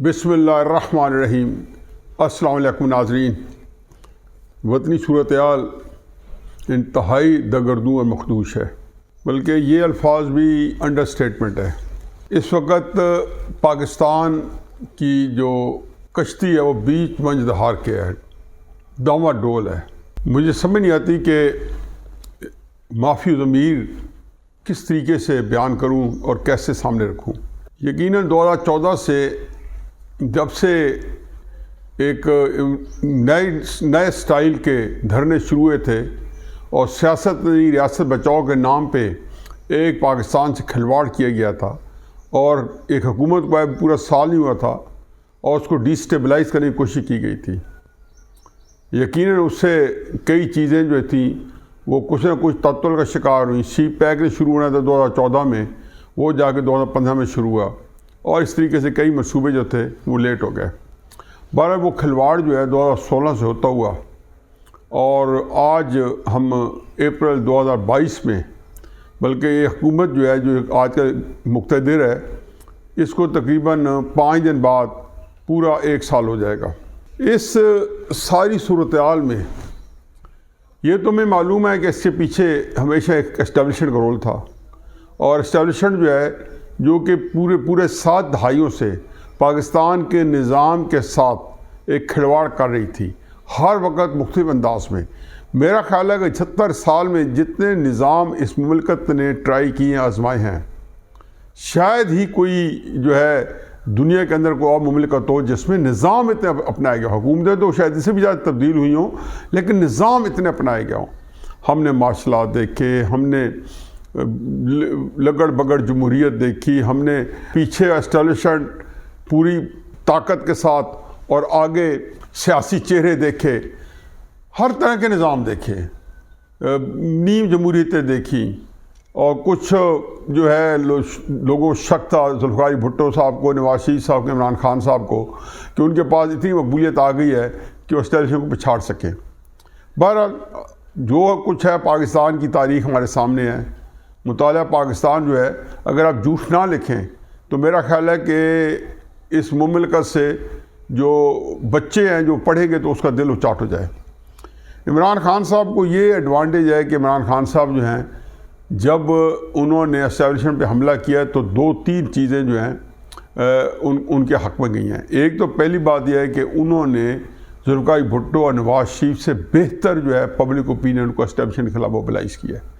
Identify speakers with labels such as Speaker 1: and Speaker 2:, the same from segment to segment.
Speaker 1: بسم اللہ الرحمن الرحیم۔ السلام علیکم ناظرین۔ وطنی صورتحال انتہائی دگردوں اور مخدوش ہے، بلکہ یہ الفاظ بھی انڈر اسٹیٹمنٹ ہے۔ اس وقت پاکستان کی جو کشتی ہے وہ بیچ منجھ دہار کے ہے، ڈاواں ڈول ہے۔ مجھے سمجھ نہیں آتی کہ معافی ضمیر کس طریقے سے بیان کروں اور کیسے سامنے رکھوں۔ یقیناً 2014 سے جب سے ایک نئے سٹائل کے دھرنے شروع ہوئے تھے اور سیاست نہیں ریاست بچاؤ کے نام پہ ایک پاکستان سے کھلواڑ کیا گیا تھا اور ایک حکومت کو پورا سال نہیں ہوا تھا اور اس کو ڈی سٹیبلائز کرنے کی کوشش کی گئی تھی، یقیناً اس سے کئی چیزیں جو تھیں وہ کچھ نہ کچھ تعطل کا شکار ہوئی۔ سی پیک نے شروع ہونا تھا 2014 میں، وہ جا کے 2015 میں شروع ہوا اور اس طریقے سے کئی منصوبے جو تھے وہ لیٹ ہو گئے۔ بہرحال وہ کھلواڑ جو ہے 2016 سے ہوتا ہوا اور آج ہم اپریل 2022 میں، بلکہ یہ حکومت جو ہے جو آج کا مقتدر ہے، اس کو تقریباً 5 دن بعد پورا 1 سال ہو جائے گا۔ اس ساری صورتحال میں یہ تو میں معلوم ہے کہ اس کے پیچھے ہمیشہ ایک اسٹیبلشمنٹ کا رول تھا، اور اسٹیبلشمنٹ جو ہے جو کہ پورے 7 دہائیوں سے پاکستان کے نظام کے ساتھ ایک کھلواڑ کر رہی تھی، ہر وقت مختلف انداز میں۔ میرا خیال ہے کہ 76 سال میں جتنے نظام اس مملکت نے ٹرائی کیے ہیں، آزمائے ہیں، شاید ہی کوئی جو ہے دنیا کے اندر کوئی اور مملکت ہو جس میں نظام اتنے اپنائے گیا۔ حکومتیں تو شاید اس سے بھی زیادہ تبدیل ہوئی ہوں، لیکن نظام اتنے اپنائے گیا ہوں۔ ہم نے مارشل دیکھے، ہم نے لگڑ بگڑ جمہوریت دیکھی، ہم نے پیچھے اسٹیبلشمنٹ پوری طاقت کے ساتھ اور آگے سیاسی چہرے دیکھے، ہر طرح کے نظام دیکھے، نیم جمہوریتیں دیکھی، اور کچھ جو ہے لوگوں شک تھا ذوالفقار علی بھٹو صاحب کو، نواز شریف صاحب کو، عمران خان صاحب کو، کہ ان کے پاس اتنی مقبولیت آ گئی ہے کہ وہ اسٹیبلشمنٹ کو پچھاڑ سکیں۔ بہرحال جو کچھ ہے پاکستان کی تاریخ ہمارے سامنے ہے، مطالعہ پاکستان جو ہے، اگر آپ جھوٹ نہ لکھیں تو میرا خیال ہے کہ اس مملکت سے جو بچے ہیں جو پڑھیں گے تو اس کا دل اچاٹ ہو جائے۔ عمران خان صاحب کو یہ ایڈوانٹیج ہے کہ عمران خان صاحب جو ہیں جب انہوں نے اسٹیبلشمنٹ پہ حملہ کیا تو 2-3 چیزیں جو ہیں ان کے حق میں گئی ہیں۔ ایک تو پہلی بات یہ ہے کہ انہوں نے ذوالفقار علی بھٹو اور نواز شریف سے بہتر جو ہے پبلک اوپینین کو اسٹیبلشمنٹ کے خلاف موبلائز کیا ہے۔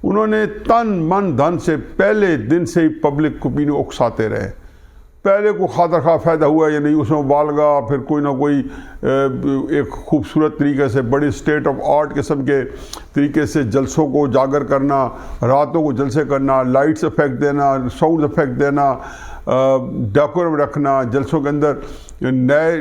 Speaker 1: انہوں نے تن من دھن سے پہلے دن سے ہی پبلک اوپینین اکساتے رہے۔ پہلے کو خاطر خواہ فائدہ ہوا یا نہیں، اس میں مبالغہ، پھر کوئی نہ کوئی ایک خوبصورت طریقے سے بڑی اسٹیٹ آف آرٹ قسم کے طریقے سے جلسوں کو اجاگر کرنا، راتوں کو جلسے کرنا، لائٹس افیکٹ دینا، ساؤنڈ افیکٹ دینا، ڈیکورم رکھنا، جلسوں کے اندر نئے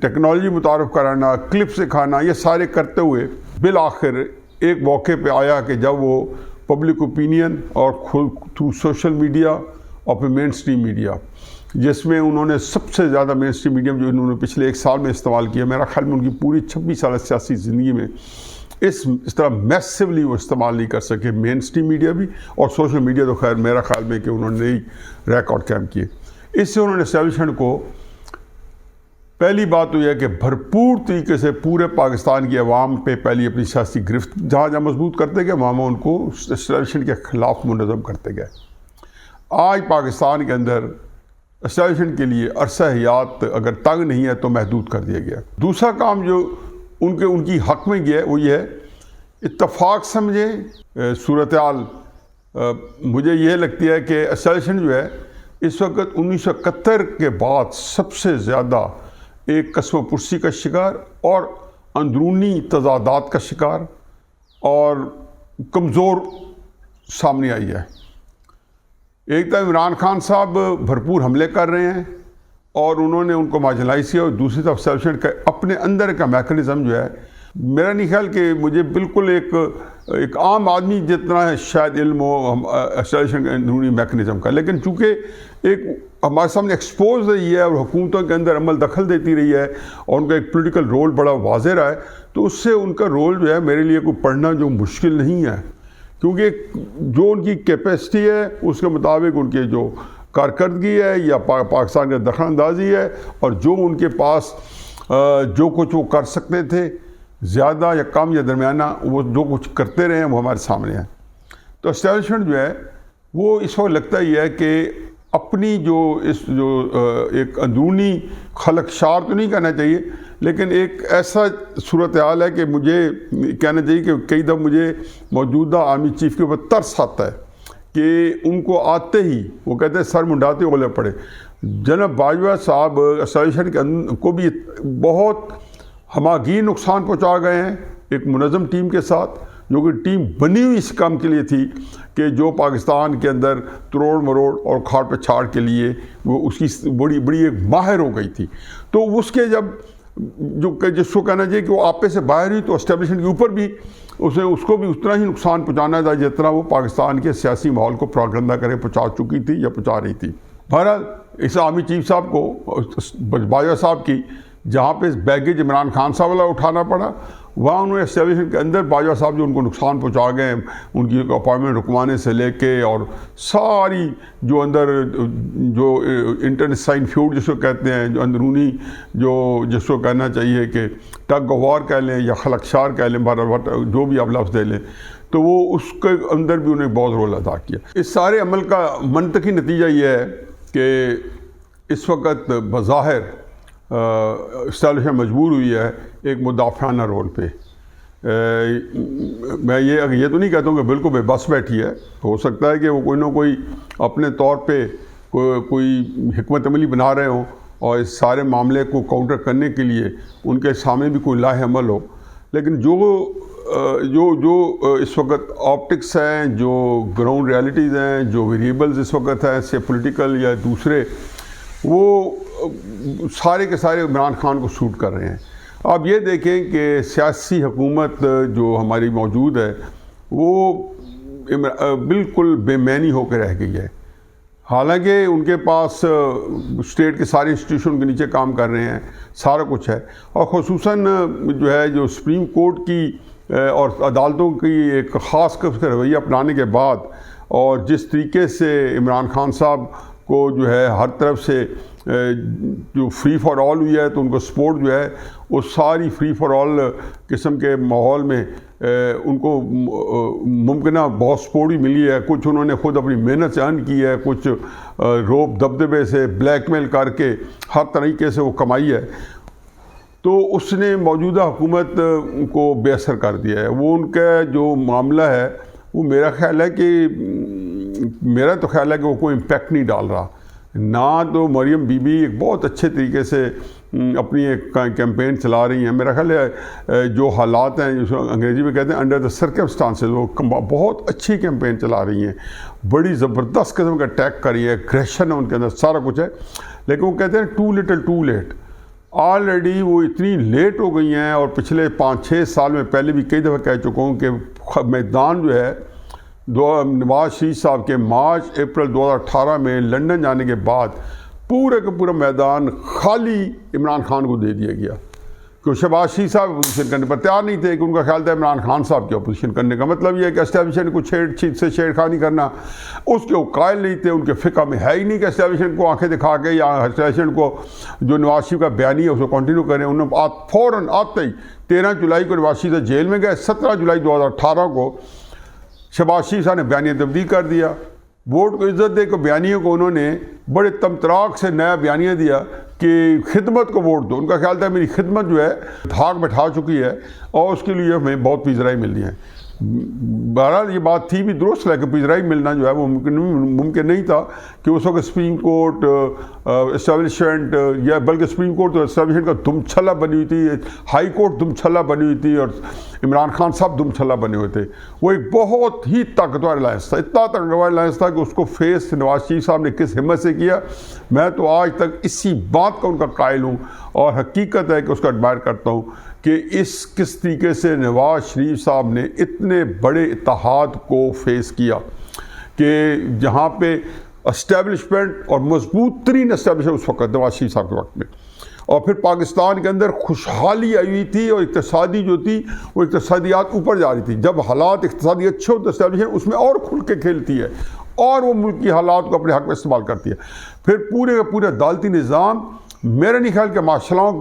Speaker 1: ٹیکنالوجی متعارف کرانا، کلپ سکھانا، یہ سارے کرتے ہوئے بالآخر ایک موقع پہ آیا کہ جب وہ پبلک اوپینین اور تھرو سوشل میڈیا اور پھر مین اسٹریم میڈیا، جس میں انہوں نے سب سے زیادہ مین اسٹریم میڈیم جو انہوں نے پچھلے 1 سال میں استعمال کیا، میرا خیال میں ان کی پوری 26 سالہ سیاسی زندگی میں اس طرح میسیولی وہ استعمال نہیں کر سکے، مین اسٹریم میڈیا بھی اور سوشل میڈیا۔ تو خیر میرا خیال میں کہ انہوں نے ہی ریکارڈ قائم کیے۔ اس سے انہوں نے اسٹیبلشمنٹ کو، پہلی بات تو یہ ہے کہ بھرپور طریقے سے پورے پاکستان کی عوام پہ پہلی اپنی سیاسی گرفت جہاں مضبوط کرتے گئے، وہاں ان کو اسٹیبلشمنٹ کے خلاف منظم کرتے گئے۔ آج پاکستان کے اندر اسٹیبلشمنٹ کے لیے عرصہ حیات اگر تنگ نہیں ہے تو محدود کر دیا گیا۔ دوسرا کام جو ان کی حق میں گیا وہ یہ ہے، اتفاق سمجھیں صورتحال مجھے یہ لگتی ہے کہ اسٹیبلشمنٹ جو ہے اس وقت 1971 کے بعد سب سے زیادہ ایک قسم پرسی کا شکار اور اندرونی تضادات کا شکار اور کمزور سامنے آئی ہے۔ ایک تو عمران خان صاحب بھرپور حملے کر رہے ہیں اور انہوں نے ان کو مارجنلائز کیا، اور دوسری طرف اسٹیبلشمنٹ کا اپنے اندر کا میکانزم جو ہے، میرا نہیں خیال کہ مجھے بالکل ایک عام آدمی جتنا ہے شاید علم ہو اسٹیبلشمنٹ کے اندرونی میکانزم کا، لیکن چونکہ ایک ہمارے سامنے ایکسپوز رہی ہے اور حکومتوں کے اندر عمل دخل دیتی رہی ہے اور ان کا ایک پولیٹیکل رول بڑا واضح رہا ہے، تو اس سے ان کا رول جو ہے میرے لیے کوئی پڑھنا جو مشکل نہیں ہے، کیونکہ جو ان کی کیپیسٹی ہے اس کے مطابق ان کے جو کارکردگی ہے یا پاکستان کا دخل اندازی ہے، اور جو ان کے پاس جو کچھ وہ کر سکتے تھے زیادہ یا کم یا درمیانہ، وہ جو کچھ کرتے رہے ہیں وہ ہمارے سامنے ہے۔ تو اسٹیبلشمنٹ جو ہے وہ اس وقت لگتا ہی ہے کہ اپنی جو ایک اندرونی خلقشار تو نہیں کہنا چاہیے، لیکن ایک ایسا صورتحال ہے کہ مجھے کہنا چاہیے کہ کئی دفعہ مجھے موجودہ آرمی چیف کے اوپر ترس آتا ہے کہ ان کو آتے ہی وہ کہتے ہیں سر منڈاتے اولے پڑے۔ جناب باجوہ صاحب اسٹیبلشمنٹ کو بھی بہت ہماگیر نقصان پہنچا گئے ہیں ایک منظم ٹیم کے ساتھ، جو کہ ٹیم بنی ہوئی اس کام کے لیے تھی کہ جو پاکستان کے اندر تروڑ مروڑ اور کھاڑ پہ چھاڑ کے لیے وہ اس کی بڑی ایک ماہر ہو گئی تھی۔ تو اس کے جب جس کو کہنا چاہیے کہ وہ آپے سے باہر ہوئی، تو اسٹیبلشمنٹ کے اوپر بھی اس کو بھی اتنا ہی نقصان پہنچانا تھا جتنا وہ پاکستان کے سیاسی ماحول کو پراگندہ کرے پہنچا چکی تھی یا پہنچا رہی تھی۔ بہرحال اس آرمی چیف صاحب کو باجوہ صاحب کی جہاں پہ بیگیج عمران خان صاحب والا اٹھانا پڑا، وہاں انہوں نے اسٹیبلشمنٹ کے اندر باجوہ صاحب جو ان کو نقصان پہنچا گئے، ان کی اپائنٹمنٹ رکوانے سے لے کے اور ساری جو اندر جو انٹرسائن فیوڈ جس کو کہتے ہیں، جو اندرونی جس کو کہنا چاہیے کہ ٹگ آف وار کہہ لیں یا خلقشار کہہ لیں، جو بھی آپ لفظ دے لیں، تو وہ اس کے اندر بھی انہیں بہت رول ادا کیا۔ اس سارے عمل کا منطقی نتیجہ یہ ہے کہ اس وقت بظاہر اسٹیبلشمنٹ مجبور ہوئی ہے ایک مدافعانہ رول پہ۔ میں یہ تو نہیں کہتا ہوں کہ بالکل بے بس بیٹھی ہے، ہو سکتا ہے کہ وہ کوئی نہ کوئی اپنے طور پہ کوئی حکمت عملی بنا رہے ہوں اور اس سارے معاملے کو کاؤنٹر کرنے کے لیے ان کے سامنے بھی کوئی لاہ عمل ہو، لیکن جو اس وقت آپٹکس ہیں، جو گراؤنڈ ریالٹیز ہیں، جو ویریبلز اس وقت ہیں سے پولیٹیکل یا دوسرے، وہ سارے کے سارے عمران خان کو سوٹ کر رہے ہیں۔ آپ یہ دیکھیں کہ سیاسی حکومت جو ہماری موجود ہے وہ بالکل بے معنی ہو کے رہ گئی ہے، حالانکہ ان کے پاس اسٹیٹ کے سارے انسٹیٹیوشن کے نیچے کام کر رہے ہیں، سارا کچھ ہے، اور خصوصاً جو سپریم کورٹ کی اور عدالتوں کی ایک خاص قسم کا رویہ اپنانے کے بعد، اور جس طریقے سے عمران خان صاحب کو ہر طرف سے جو فری فار آل ہوئی ہے، تو ان کو سپورٹ وہ ساری فری فار آل قسم کے ماحول میں ان کو ممکنہ بہت سپورٹ بھی ملی ہے۔ کچھ انہوں نے خود اپنی محنت سے ارن کی ہے، کچھ روب دبدبے سے بلیک میل کر کے ہر طریقے سے وہ کمائی ہے، تو اس نے موجودہ حکومت کو بے اثر کر دیا ہے۔ وہ ان کا جو معاملہ ہے وہ میرا تو خیال ہے کہ وہ کوئی امپیکٹ نہیں ڈال رہا۔ نہ تو مریم بی بی ایک بہت اچھے طریقے سے اپنی ایک کیمپین چلا رہی ہیں، میرا خیال ہے جو حالات ہیں جس کو انگریزی میں کہتے ہیں انڈر دا سرکمسٹانسز، وہ بہت اچھی کیمپین چلا رہی ہیں، بڑی زبردست قسم کا اٹیک کر رہی ہے، اگریشن ہے ان کے اندر، سارا کچھ ہے، لیکن وہ کہتے ہیں too little too late. Already وہ اتنی لیٹ ہو گئی ہیں، اور پچھلے 5-6 سال میں پہلے بھی کئی دفعہ کہہ چکا ہوں کہ میدان نواز شریف صاحب کے مارچ اپریل 2018 میں لندن جانے کے بعد پورے کا پورا میدان خالی عمران خان کو دے دیا گیا، کہ شہباز شریف صاحب اپوزیشن کرنے پر تیار نہیں تھے، کہ ان کا خیال تھا عمران خان صاحب کی اپوزیشن کرنے کا مطلب یہ ہے کہ اسٹیبلشمنٹ کو چھیڑ خانی کرنا، اس کے وہ قائل نہیں تھے، ان کے فقہ میں ہے ہی نہیں کہ اسٹیبلشمنٹ کو آنکھیں دکھا کے یا اسٹیبلشمنٹ کو جو نواز شریف کا بیانیہ ہے اس کو کنٹینیو کریں۔ انہوں نے فوراً آتے ہی 13 جولائی کو نواز شریف صاحب جیل میں گئے، 17 جولائی 2018 کو شہباز شریف صاحب نے بیانیہ تبدیل کر دیا، ووٹ کو عزت دے کے بیانیے کو انہوں نے بڑے تمطراق سے نیا بیانیہ دیا کہ خدمت کو ووٹ دو۔ ان کا خیال تھا میری خدمت دھاک بٹھا چکی ہے اور اس کے لیے ہمیں بہت پیزرائی ملنی ہے۔ بہرحال یہ بات تھی بھی درست ہے کہ پیزرائی ملنا وہ ممکن نہیں تھا، کہ اس وقت سپریم کورٹ اسٹیبلشمنٹ یا بلکہ سپریم کورٹ تو اسٹیبلشمنٹ کا دم چھلا بنی ہوئی تھی، ہائی کورٹ دم چھلا بنی ہوئی تھی، اور عمران خان صاحب دم چھلا بنے ہوئے تھے۔ وہ ایک بہت ہی طاقتور الائنس تھا، اتنا طاقتور الائنس تھا کہ اس کو فیس نواز شریف صاحب نے کس ہمت سے کیا، میں تو آج تک اسی بات کا ان کا قائل ہوں، اور حقیقت ہے کہ اس کا ایڈمائر کرتا ہوں کہ کس طریقے سے نواز شریف صاحب نے اتنے بڑے اتحاد کو فیس کیا، کہ جہاں پہ اسٹیبلشمنٹ اور مضبوط ترین اسٹیبلشمنٹ اس وقت نواز شریف صاحب کے وقت میں، اور پھر پاکستان کے اندر خوشحالی آئی ہوئی تھی، اور اقتصادی جو تھی وہ اقتصادیات اوپر جا رہی تھی۔ جب حالات اقتصادی اچھے ہو تو اسٹیبلشمنٹ اس میں اور کھل کے کھیلتی ہے، اور وہ ملک کی حالات کو اپنے حق میں استعمال کرتی ہے. پھر پورے کا پورا عدالتی نظام میرا نہیں خیال کہ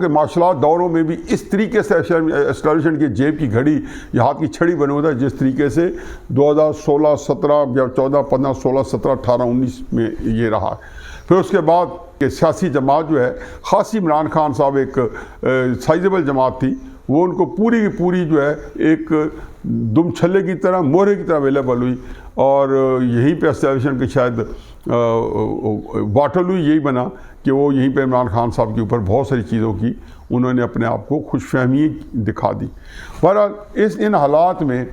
Speaker 1: مارشلات دوروں میں بھی اس طریقے سے اسٹیبلشمنٹ کی جیب کی گھڑی یا ہاتھ کی چھڑی بنے ہوتا ہے جس طریقے سے 2016 17 یا 14 15 16 17 18 19 میں یہ رہا. پھر اس کے بعد کہ سیاسی جماعت جو ہے خاصی عمران خان صاحب ایک سائزیبل جماعت تھی, وہ ان کو پوری کی پوری جو ہے ایک دم چھلے کی طرح مورے کی طرح اویلیبل ہوئی, اور یہیں پہ اسٹیبلشمنٹ کی شاید واٹرلو یہی بنا کہ وہ یہیں پہ عمران خان صاحب کے اوپر بہت ساری چیزوں کی انہوں نے اپنے آپ کو خوش فہمی دکھا دی. بہرحال ان حالات میں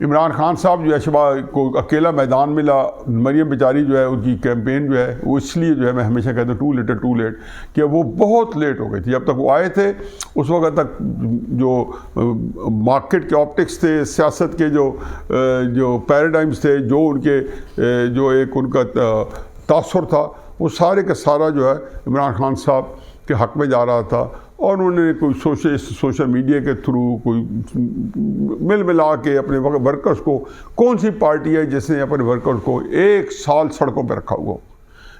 Speaker 1: عمران خان صاحب جو ہے شبہ کو اکیلا میدان ملا. مریم بیچاری جو ہے ان کی کیمپین جو ہے وہ اس لیے جو ہے میں ہمیشہ کہتا ہوں ٹو لیٹ کہ وہ بہت لیٹ ہو گئی تھی. جب تک وہ آئے تھے اس وقت تک جو مارکیٹ کے آپٹکس تھے, سیاست کے جو پیراڈائمز تھے, جو ان کے جو ایک ان کا تاثر تھا, وہ سارے کا سارا جو ہے عمران خان صاحب کے حق میں جا رہا تھا. اور انہوں نے کوئی سوشل میڈیا کے تھرو کوئی ملا کے اپنے ورکرز کو, کون سی پارٹی ہے جس نے اپنے ورکرز کو 1 سال سڑکوں پہ رکھا ہوا؟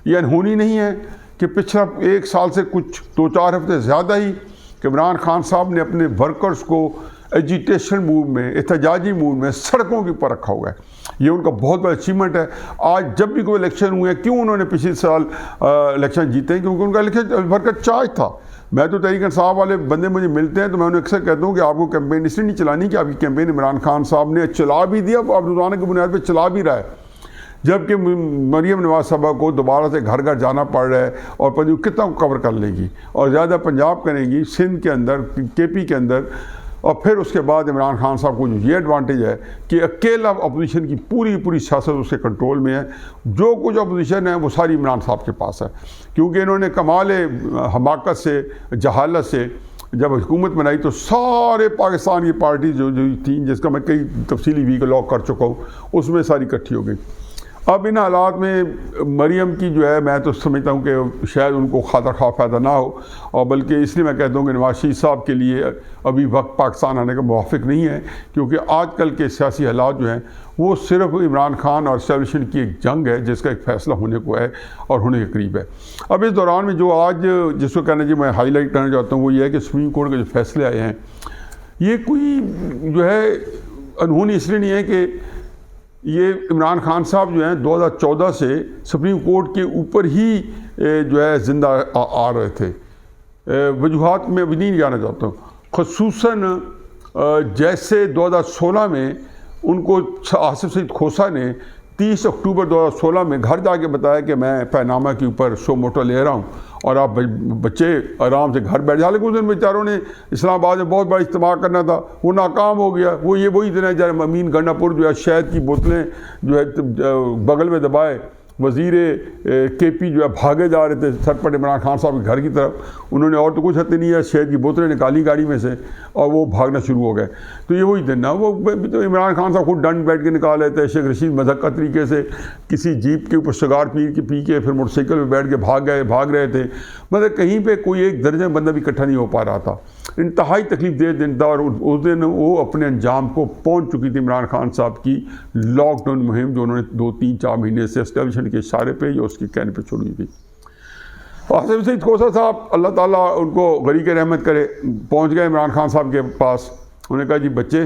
Speaker 1: یہ انہونی نہیں ہے کہ پچھلا 1 سال سے کچھ 2-4 ہفتے زیادہ ہی کہ عمران خان صاحب نے اپنے ورکرز کو ایجیٹیشن موڈ میں, احتجاجی موڈ میں سڑکوں کے اوپر رکھا ہوا ہے. یہ ان کا بہت بڑا اچیومنٹ ہے. آج جب بھی کوئی الیکشن ہوئے ہیں, کیوں انہوں نے پچھلے سال الیکشن جیتے ہیں؟ کیونکہ ان کا الیکشن ورکر چارج تھا. میں تو تحریک انصاف والے بندے مجھے ملتے ہیں تو میں انہیں اکثر کہتا ہوں کہ آپ کو کیمپین اس لیے نہیں چلانی کہ آپ کی کیمپین عمران خان صاحب نے چلا بھی دیا, آپ روزانہ کی بنیاد پہ چلا بھی رہا ہے, جبکہ مریم نواز صاحبہ کو دوبارہ سے گھر گھر جانا پڑ رہا ہے, اور پنجاب کتنا کور کر لے گی, اور زیادہ پنجاب کرے گی, سندھ کے اندر, کے پی کے اندر. اور پھر اس کے بعد عمران خان صاحب کو جو یہ ایڈوانٹیج ہے کہ اکیلا اپوزیشن کی پوری سیاست اس کے کنٹرول میں ہے. جو کچھ اپوزیشن ہے وہ ساری عمران صاحب کے پاس ہے, کیونکہ انہوں نے کمال حماقت سے, جہالت سے جب حکومت بنائی تو سارے پاکستان کی پارٹی جو تھیں, جس کا میں کئی تفصیلی ویلاگ کر چکا ہوں, اس میں ساری اکٹھی ہو گئی. اب ان حالات میں مریم کی جو ہے میں تو سمجھتا ہوں کہ شاید ان کو خاطر خواہ فائدہ نہ ہو, اور بلکہ اس لیے میں کہتا ہوں کہ نواز شریف صاحب کے لیے ابھی وقت پاکستان آنے کا موافق نہیں ہے, کیونکہ آج کل کے سیاسی حالات جو ہیں وہ صرف عمران خان اور اسٹیبلشمنٹ کی ایک جنگ ہے جس کا ایک فیصلہ ہونے کو ہے اور ہونے کے قریب ہے. اب اس دوران میں جو آج جس کو کہنا میں ہائی لائٹ کرنا چاہتا ہوں وہ یہ ہے کہ سپریم کورٹ کے جو فیصلے آئے ہیں یہ کوئی جو ہے انہونی اس لیے نہیں ہے کہ یہ عمران خان صاحب جو ہیں 2014 سے سپریم کورٹ کے اوپر ہی جو ہے زندہ آ رہے تھے. وجوہات میں بھی نہیں جانا چاہتا ہوں, خصوصاً جیسے 2016 میں ان کو آصف سعید کھوسا نے 30 اکتوبر 2016 میں گھر جا کے بتایا کہ میں پینامہ کے اوپر سو موٹو لے رہا ہوں اور آپ بچے آرام سے گھر بیٹھ جائیں. حالانکہ اس دن بیچاروں نے اسلام آباد میں بہت بڑا اجتماع کرنا تھا, وہ ناکام ہو گیا. وہ وہی دن ہے جب امین گنڈا پور جو ہے شہد کی بوتلیں جو ہے بغل میں دبائے وزیر کے پی جو ہے بھاگے جا رہے تھے سر پٹ عمران خان صاحب کے گھر کی طرف. انہوں نے اور تو کچھ حد نہیں ہے, شہد کی بوتلیں نکالی گاڑی میں سے اور وہ بھاگنا شروع ہو گئے. تو یہ وہی دن نا, وہ تو عمران خان صاحب خود ڈنڈ بیٹھ کے نکال لیتے ہیں. شیخ رشید مذہق طریقے سے کسی جیپ کے اوپر سگار پی کے پھر موٹر سائیکل پہ بیٹھ کے بھاگ رہے تھے. مطلب کہیں پہ کوئی ایک درجن بندہ بھی اکٹھا نہیں ہو پا رہا تھا. انتہائی تکلیف دہ دن تھا, اور اس دن وہ اپنے انجام کو پہنچ چکی تھی عمران خان صاحب کی لاک ڈاؤن مہم جو انہوں نے 2-3-4 مہینے سے اسٹیبلشمنٹ کے اشارے پہ یا اس کے کہنے پہ چھوڑی تھی. آصف سعید کھوسا صاحب اللہ تعالیٰ ان کو غریق رحمت کرے, پہنچ گئے عمران خان صاحب کے پاس. انہوں نے کہا جی بچے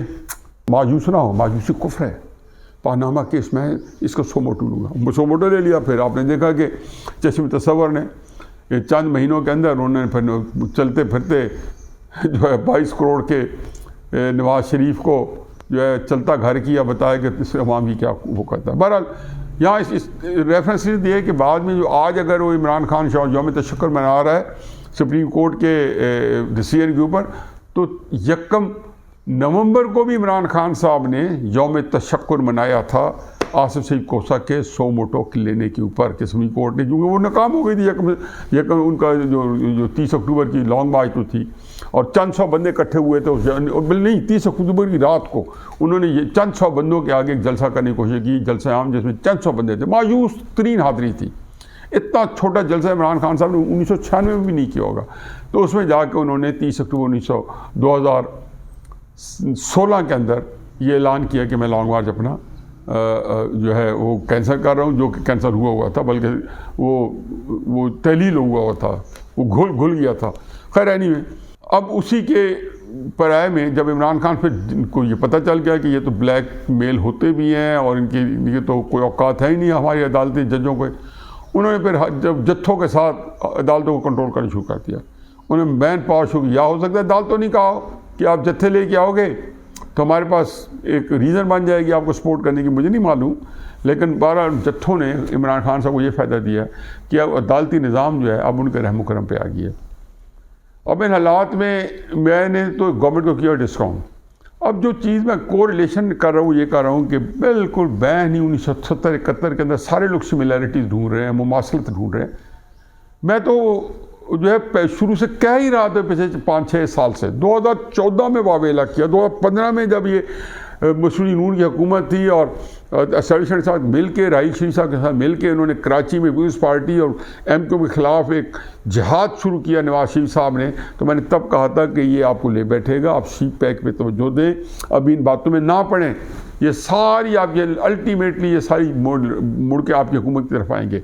Speaker 1: مایوس نہ ہو, مایوسی کفر ہے, پانامہ کیس میں اس کو سو موٹو لوں گا. سو موٹو لے لیا. پھر آپ نے دیکھا کہ چشم تصور نے چند مہینوں کے اندر انہوں نے پھر چلتے پھرتے جو ہے 22 کروڑ کے نواز شریف کو جو ہے چلتا گھر کیا, بتایا کہ اس عوام کی کیا وہ کرتا ہے. بہرحال یہاں اس ریفرنس یہ ہے کہ بعد میں جو آج اگر وہ عمران خان یوم تشکر منا رہا ہے سپریم کورٹ کے ڈیسیژن کے اوپر, تو 1 نومبر کو بھی عمران خان صاحب نے یوم تشکر منایا تھا آصف سعید کھوسا کے 100 موٹو لینے کے اوپر کہ سپریم کورٹ نے, کیونکہ وہ ناکام ہو گئی تھی. ان کا جو 30 اکتوبر کی لانگ مارچ تو تھی اور چند 100 بندے اکٹھے ہوئے تھے. نہیں 30 اکتوبر کی رات کو انہوں نے یہ چند 100 بندوں کے آگے ایک جلسہ کرنے کی کوشش کی, جلسہ عام جس میں چند 100 بندے تھے. مایوس ترین حاضری تھی. اتنا چھوٹا جلسہ عمران خان صاحب نے 1996 میں بھی نہیں کیا ہوگا. تو اس میں جا کے انہوں نے 30 اکتوبر 2016 کے اندر یہ اعلان کیا کہ میں لانگ مارچ اپنا جو ہے وہ کینسر کر رہا ہوں، جو کہ کینسر ہوا تھا، بلکہ وہ تحلیل ہوا تھا، وہ گھل گیا تھا. خیر اینی اب اسی کے پرائے میں جب عمران خان پہ کو یہ پتہ چل گیا کہ یہ تو بلیک میل ہوتے بھی ہیں اور ان کی یہ تو کوئی اوقات ہے ہی نہیں ہماری عدالتی ججوں کو، انہوں نے پھر جب جتھوں کے ساتھ عدالتوں کو کنٹرول کرنا شروع کر دیا. انہوں نے مین پاور شروع کیا. ہو سکتا ہے عدالتوں نہیں کہا کہ آپ جتھے لے کے آؤ گے تو ہمارے پاس ایک ریزن بن جائے گی آپ کو سپورٹ کرنے کی، مجھے نہیں معلوم، لیکن بہرحال جتھوں نے عمران خان صاحب کو یہ فائدہ دیا کہ اب عدالتی نظام جو ہے اب ان کے رحم و کرم پہ آ گیا. اب ان حالات میں نے تو گورنمنٹ کو کیا ڈسکاؤنٹ. اب جو چیز میں کوریلیشن کر رہا ہوں یہ کر رہا ہوں کہ بالکل بین ہی 1970-71 کے اندر سارے لوگ سملیرٹیز ڈھونڈ رہے ہیں، مماثلت ڈھونڈ رہے ہیں. میں تو جو ہے شروع سے کہہ ہی رہا تھا پچھلے 5-6 سال سے. 2014 میں واویلا کیا، 2015 میں جب یہ مسلم نون کی حکومت تھی اور اسٹیبلشمنٹ کے ساتھ مل کے راہیل شریف صاحب کے ساتھ مل کے انہوں نے کراچی میں پیپلز پارٹی اور ایم کیو کے خلاف ایک جہاد شروع کیا نواز شریف صاحب نے، تو میں نے تب کہا تھا کہ یہ آپ کو لے بیٹھے گا، آپ سی پیک پہ توجہ دیں، اب ان باتوں میں نہ پڑیں، یہ ساری آپ یہ الٹیمیٹلی یہ ساری مڑ کے آپ کی حکومت کی طرف آئیں گے.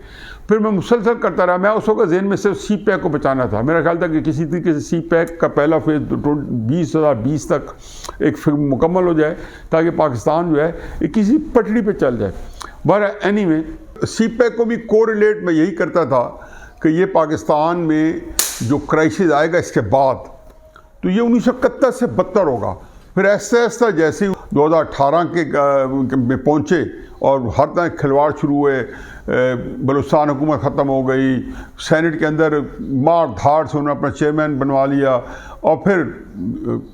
Speaker 1: پھر میں مسلسل کرتا رہا. میں اس وقت ذہن میں صرف سی پیک کو بچانا تھا. میرا خیال تھا کہ کسی طریقے سے سی پیک کا پہلا فیز 2020 تک ایک مکمل ہو جائے تاکہ پاکستان جو ہے ایک کسی پٹڑی پہ چل جائے. بہرحال اینی میں سی پیک کو بھی کوریلیٹ میں یہی کرتا تھا کہ یہ پاکستان میں جو کرائسس آئے گا اس کے بعد تو یہ 1971 سے بدتر ہوگا. پھر ایسے ایسا جیسے 2018 میں پہنچے اور ہر طرح کھلواڑ شروع ہوئے، بلوچستان حکومت ختم ہو گئی، سینٹ کے اندر مار دھاڑ سے انہوں نے اپنا چیئرمین بنوا لیا، اور پھر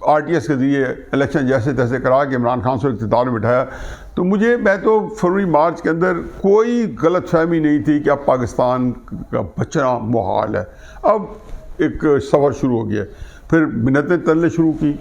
Speaker 1: RTS کے ذریعے الیکشن جیسے تیسے کرا کے عمران خان سے اقتدار میں بٹھایا. تو میں تو فروری مارچ کے اندر کوئی غلط فہمی نہیں تھی کہ اب پاکستان کا بچنا محال ہے. اب ایک سفر شروع ہو گیا. پھر منتیں تلنے شروع کی،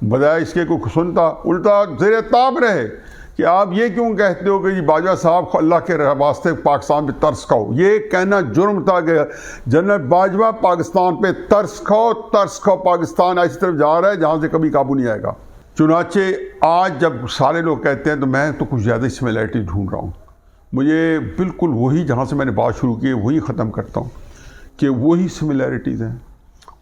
Speaker 1: بجائے اس کے کوئی سنتا الٹا زیر تاب رہے کہ آپ یہ کیوں کہتے ہو کہ جی باجوہ صاحب اللہ کے واسطے پاکستان پہ ترس کھاؤ. یہ کہنا جرم تھا کہ جنرل باجوہ پاکستان پہ ترس کھاؤ، پاکستان ایسی طرف جا رہا ہے جہاں سے کبھی قابو نہیں آئے گا. چنانچہ آج جب سارے لوگ کہتے ہیں تو میں تو کچھ زیادہ سملیرٹی ڈھونڈ رہا ہوں. مجھے بالکل وہی جہاں سے میں نے بات شروع کی وہی ختم کرتا ہوں کہ وہی سملیرٹیز ہیں.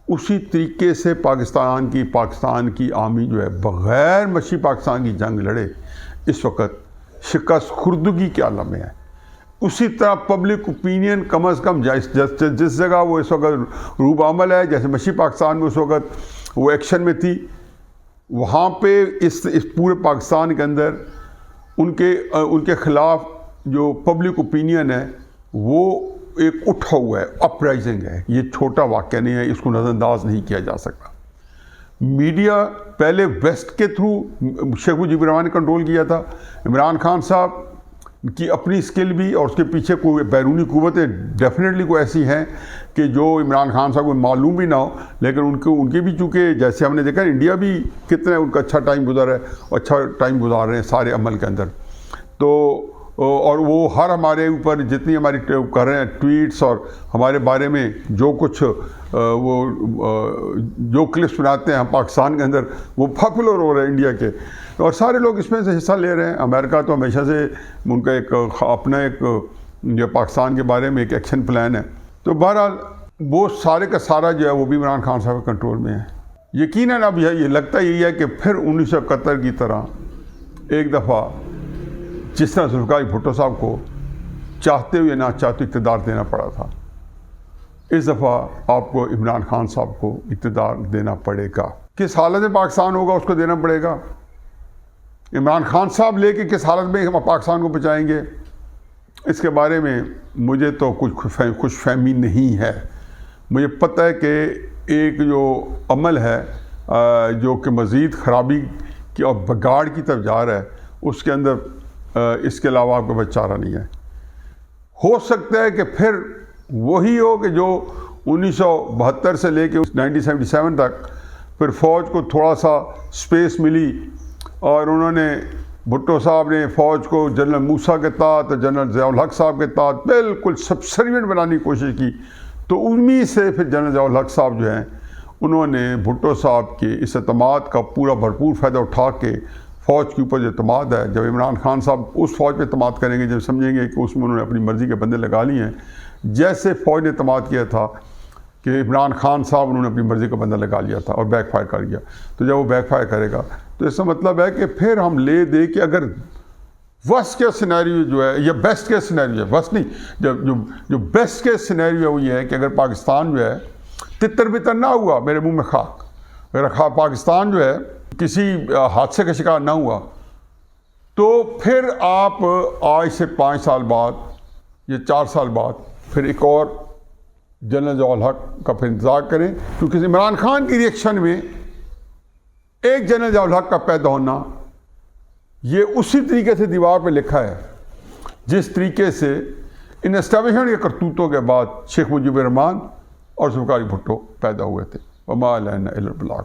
Speaker 1: اسی طریقے سے پاکستان کی آرمی جو ہے بغیر مشی پاکستان کی جنگ لڑے اس وقت شکست خوردگی کے عالم میں ہے. اسی طرح پبلک اوپینین کم از کم جس جگہ وہ اس وقت روب عمل ہے، جیسے مشی پاکستان میں اس وقت وہ ایکشن میں تھی، وہاں پہ اس پورے پاکستان کے اندر ان کے خلاف جو پبلک اوپینین ہے وہ ایک اٹھا ہوا ہے، اپرائزنگ ہے. یہ چھوٹا واقعہ نہیں ہے، اس کو نظر انداز نہیں کیا جا سکتا. میڈیا پہلے ویسٹ کے تھرو شیخ مجیب الرحمان نے کنٹرول کیا تھا. عمران خان صاحب کی اپنی سکل بھی اور اس کے پیچھے کوئی بیرونی قوتیں ڈیفینیٹلی کوئی ایسی ہیں کہ جو عمران خان صاحب کو معلوم بھی نہ ہو، لیکن ان کے بھی چونکہ جیسے ہم نے دیکھا انڈیا بھی کتنا ان کا اچھا ٹائم گزارا ہے اور اچھا ٹائم گزار رہے ہیں سارے عمل کے اندر. تو اور وہ ہر ہمارے اوپر جتنی ہماری کر رہے ہیں ٹویٹس اور ہمارے بارے میں جو کچھ وہ جو کلپس بناتے ہیں ہم پاکستان کے اندر وہ پاپولر ہو رہے ہیں انڈیا کے، اور سارے لوگ اس میں سے حصہ لے رہے ہیں. امریکہ تو ہمیشہ سے ان کا ایک اپنا ایک جو پاکستان کے بارے میں ایک ایکشن پلان ہے. تو بہرحال وہ سارے کا سارا جو ہے وہ بھی عمران خان صاحب کے کنٹرول میں ہے. یقیناً اب یہ لگتا یہی ہے کہ پھر 1971 کی طرح ایک دفعہ جس طرح ذوالفقار بھٹو صاحب کو چاہتے ہوئے نہ چاہتے اقتدار دینا پڑا تھا، اس دفعہ آپ کو عمران خان صاحب کو اقتدار دینا پڑے گا. کس حالت میں پاکستان ہوگا اس کو دینا پڑے گا. عمران خان صاحب لے کے کس حالت میں ہم پاکستان کو بچائیں گے اس کے بارے میں مجھے تو کچھ خوش فہمی نہیں ہے. مجھے پتہ ہے کہ ایک جو عمل ہے جو کہ مزید خرابی کی اور بگاڑ کی طرف جا رہا ہے، اس کے اندر اس کے علاوہ آپ کو کوئی چارہ نہیں ہے. ہو سکتا ہے کہ پھر وہی ہو کہ جو 1972 سے لے کے 1977 تک پھر فوج کو تھوڑا سا سپیس ملی اور انہوں نے بھٹو صاحب نے فوج کو جنرل موسیٰ کے تحت جنرل ضیاء الحق صاحب کے تحت بالکل سبسروینٹ بنانے کی کوشش کی. تو انہی سے پھر جنرل ضیاء الحق صاحب جو ہیں انہوں نے بھٹو صاحب کے اس اعتماد کا پورا بھرپور فائدہ اٹھا کے فوج کے اوپر جو اعتماد ہے، جب عمران خان صاحب اس فوج پہ اعتماد کریں گے جب سمجھیں گے کہ اس میں انہوں نے اپنی مرضی کے بندے لگا لیے ہیں، جیسے فوج نے اعتماد کیا تھا کہ عمران خان صاحب انہوں نے اپنی مرضی کا بندہ لگا لیا تھا اور بیک فائر کر گیا، تو جب وہ بیک فائر کرے گا تو اس کا مطلب ہے کہ پھر ہم لے دیں کہ اگر ورسٹ کے سینیریو جو ہے یا بیسٹ کے سینیریو ہے، ورسٹ نہیں، جو بیسٹ کے سینیریو ہے وہ یہ ہے کہ اگر پاکستان جو ہے تتر بتر نہ ہوا، میرے منہ میں خاک، اگر پاکستان جو ہے کسی حادثے کا شکار نہ ہوا، تو پھر آپ آج سے 5 سال بعد یا 4 سال بعد پھر ایک اور جنرل ضیاء الحق کا پھر انتظار کریں، کیونکہ عمران خان کی ریئیکشن میں ایک جنرل ضیاء الحق کا پیدا ہونا یہ اسی طریقے سے دیوار پہ لکھا ہے جس طریقے سے ان اسٹیبلشمنٹ کے کرتوتوں کے بعد شیخ مجیب الرحمان اور ذوالفقار بھٹو پیدا ہوئے تھے۔ وما علینا الا البلاغ۔